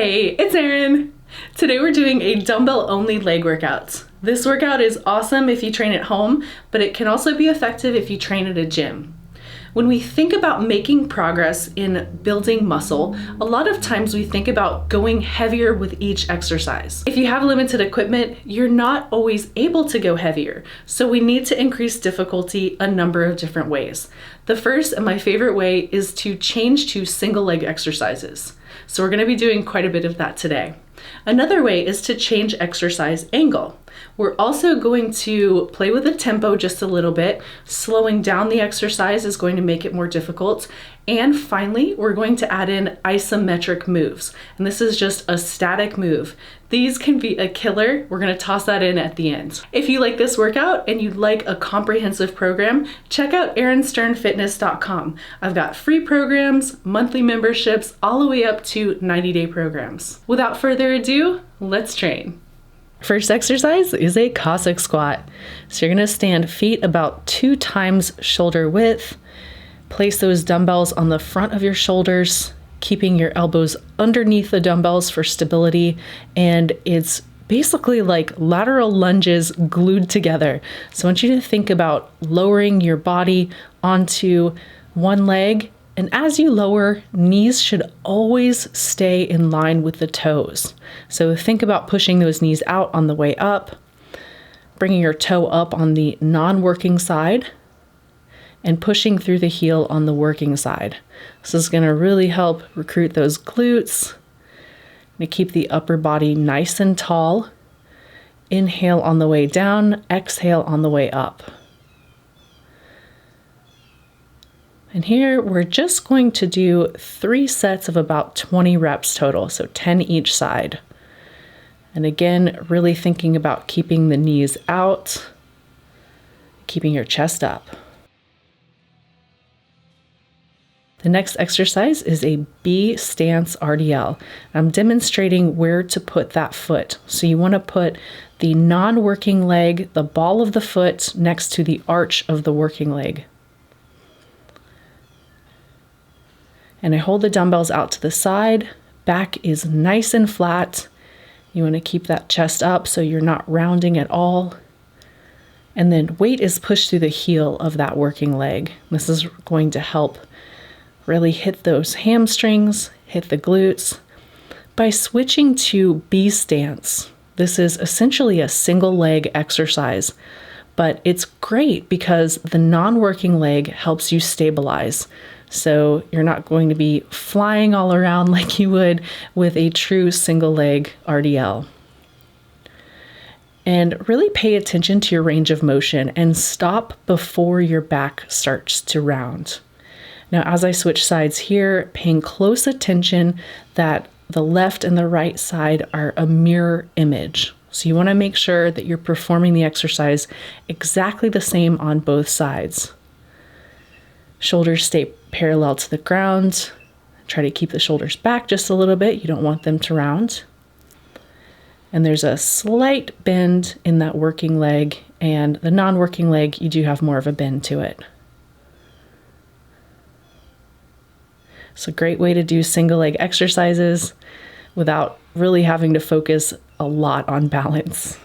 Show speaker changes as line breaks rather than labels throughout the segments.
Hey, it's Erin. Today we're doing a dumbbell only leg workout. This workout is awesome if you train at home, but it can also be effective if you train at a gym. When we think about making progress in building muscle, a lot of times we think about going heavier with each exercise. If you have limited equipment, you're not always able to go heavier, so we need to increase difficulty a number of different ways. The first and my favorite way is to change to single leg exercises. So we're going to be doing quite a bit of that today. Another way is to change exercise angle. We're also going to play with the tempo just a little bit. Slowing down the exercise is going to make it more difficult. And finally, we're going to add in isometric moves. And this is just a static move. These can be a killer. We're going to toss that in at the end. If you like this workout and you'd like a comprehensive program, check out erinsternfitness.com. I've got free programs, monthly memberships, all the way up to 90-day programs. Without further ado, let's train. First exercise is a Cossack squat. So you're going to stand feet about 2 times shoulder width. Place those dumbbells on the front of your shoulders, keeping your elbows underneath the dumbbells for stability. And it's basically like lateral lunges glued together. So I want you to think about lowering your body onto one leg. And as you lower, knees should always stay in line with the toes. So think about pushing those knees out on the way up, bringing your toe up on the non-working side, and pushing through the heel on the working side. This is going to really help recruit those glutes. To keep the upper body nice and tall. Inhale on the way down, exhale on the way up. And here we're just going to do 3 sets of about 20 reps total, so 10 each side. And again, really thinking about keeping the knees out, keeping your chest up. The next exercise is a B stance RDL. I'm demonstrating where to put that foot. So you want to put the non-working leg, the ball of the foot, next to the arch of the working leg. And I hold the dumbbells out to the side. Back is nice and flat. You want to keep that chest up so you're not rounding at all. And then weight is pushed through the heel of that working leg. This is going to help really hit those hamstrings, hit the glutes. By switching to B stance, this is essentially a single leg exercise, but it's great because the non-working leg helps you stabilize. So you're not going to be flying all around like you would with a true single leg RDL. And really pay attention to your range of motion and stop before your back starts to round. Now, as I switch sides here, paying close attention that the left and the right side are a mirror image. So you want to make sure that you're performing the exercise exactly the same on both sides. Shoulders stay parallel to the ground. Try to keep the shoulders back just a little bit. You don't want them to round. And there's a slight bend in that working leg, and the non-working leg, you do have more of a bend to it. It's a great way to do single leg exercises without really having to focus a lot on balance.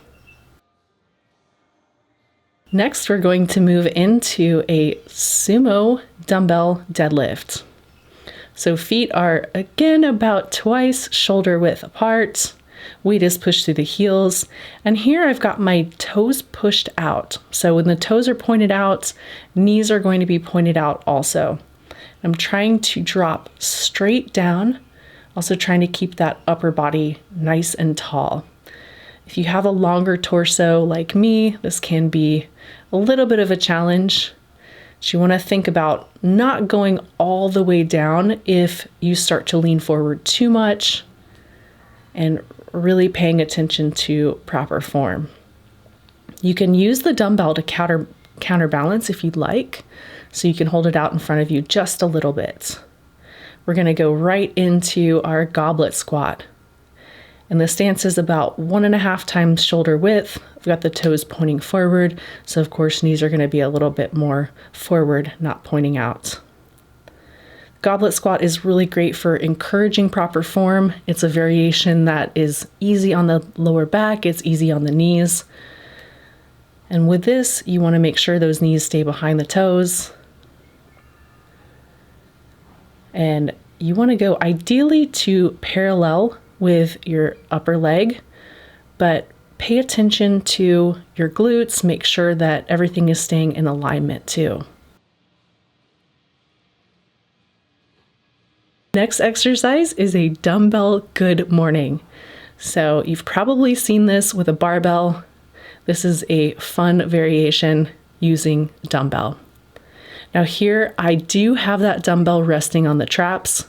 Next, we're going to move into a Sumo dumbbell deadlift. So feet are again about twice shoulder width apart. Weight is pushed through the heels. And here I've got my toes pushed out. So when the toes are pointed out, knees are going to be pointed out also. I'm trying to drop straight down, also trying to keep that upper body nice and tall. If you have a longer torso like me, this can be a little bit of a challenge. So you want to think about not going all the way down if you start to lean forward too much, and really paying attention to proper form. You can use the dumbbell to counterbalance if you'd like, so you can hold it out in front of you just a little bit. We're going to go right into our goblet squat. And the stance is about 1.5 times shoulder width. I've got the toes pointing forward, so of course knees are going to be a little bit more forward, not pointing out. Goblet squat is really great for encouraging proper form. It's a variation that is easy on the lower back, it's easy on the knees. And with this, you want to make sure those knees stay behind the toes. And you want to go ideally to parallel with your upper leg, but pay attention to your glutes, make sure that everything is staying in alignment too. Next exercise is a dumbbell good morning. So you've probably seen this with a barbell. This is a fun variation using dumbbell. Now here I do have that dumbbell resting on the traps.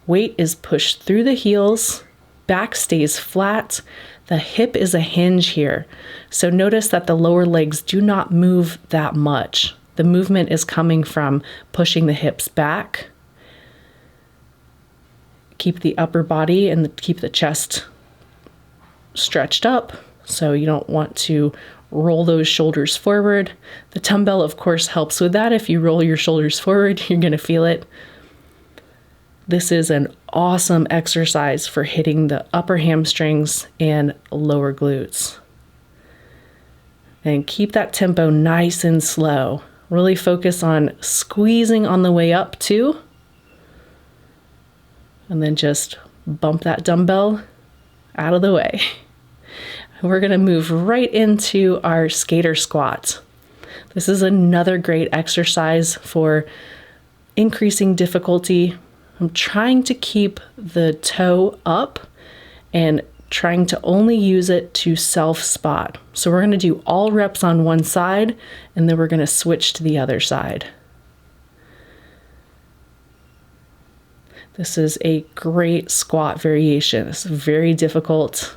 Weight is pushed through the heels, back stays flat, the hip is a hinge here. So notice that the lower legs do not move that much. The movement is coming from pushing the hips back. Keep the upper body and keep the chest stretched up, so you don't want to roll those shoulders forward. The dumbbell, of course, helps with that. If you roll your shoulders forward, you're going to feel it. This is an awesome exercise for hitting the upper hamstrings and lower glutes. And keep that tempo nice and slow. Really focus on squeezing on the way up too. And then just bump that dumbbell out of the way. We're going to move right into our skater squat. This is another great exercise for increasing difficulty. I'm trying to keep the toe up and trying to only use it to self spot. So we're going to do all reps on one side and then we're going to switch to the other side. This is a great squat variation. It's very difficult,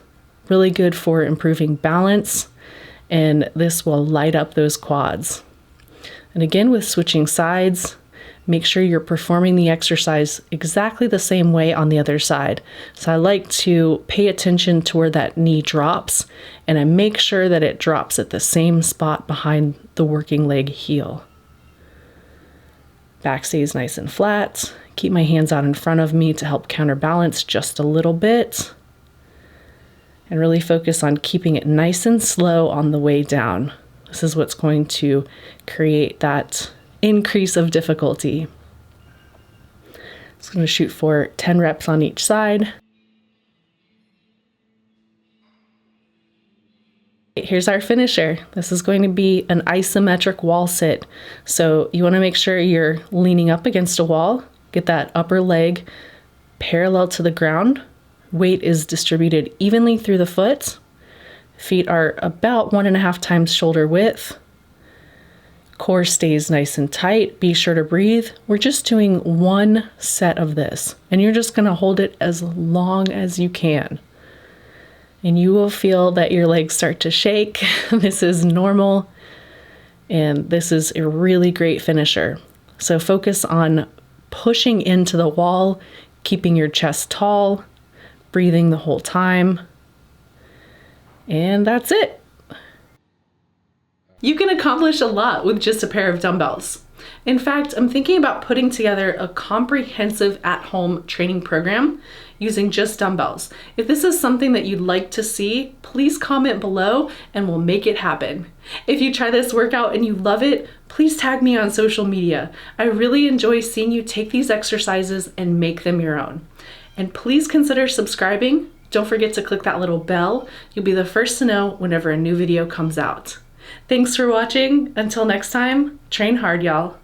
really good for improving balance, and this will light up those quads. And again, with switching sides, make sure you're performing the exercise exactly the same way on the other side. So I like to pay attention to where that knee drops, and I make sure that it drops at the same spot behind the working leg heel. Back stays nice and flat. Keep my hands out in front of me to help counterbalance just a little bit. And really focus on keeping it nice and slow on the way down. This is what's going to create that increase of difficulty. Just going to shoot for 10 reps on each side. Here's our finisher. This is going to be an isometric wall sit. So you want to make sure you're leaning up against a wall. Get that upper leg parallel to the ground. Weight is distributed evenly through the foot. Feet are about 1.5 times shoulder width. Core stays nice and tight. Be sure to breathe. We're just doing one set of this, and you're just going to hold it as long as you can. And you will feel that your legs start to shake. This is normal, and this is a really great finisher. So focus on pushing into the wall, keeping your chest tall, breathing the whole time. And that's it. You can accomplish a lot with just a pair of dumbbells. In fact, I'm thinking about putting together a comprehensive at-home training program using just dumbbells. If this is something that you'd like to see, please comment below and we'll make it happen. If you try this workout and you love it, please tag me on social media. I really enjoy seeing you take these exercises and make them your own. And please consider subscribing. Don't forget to click that little bell. You'll be the first to know whenever a new video comes out. Thanks for watching. Until next time, train hard, y'all.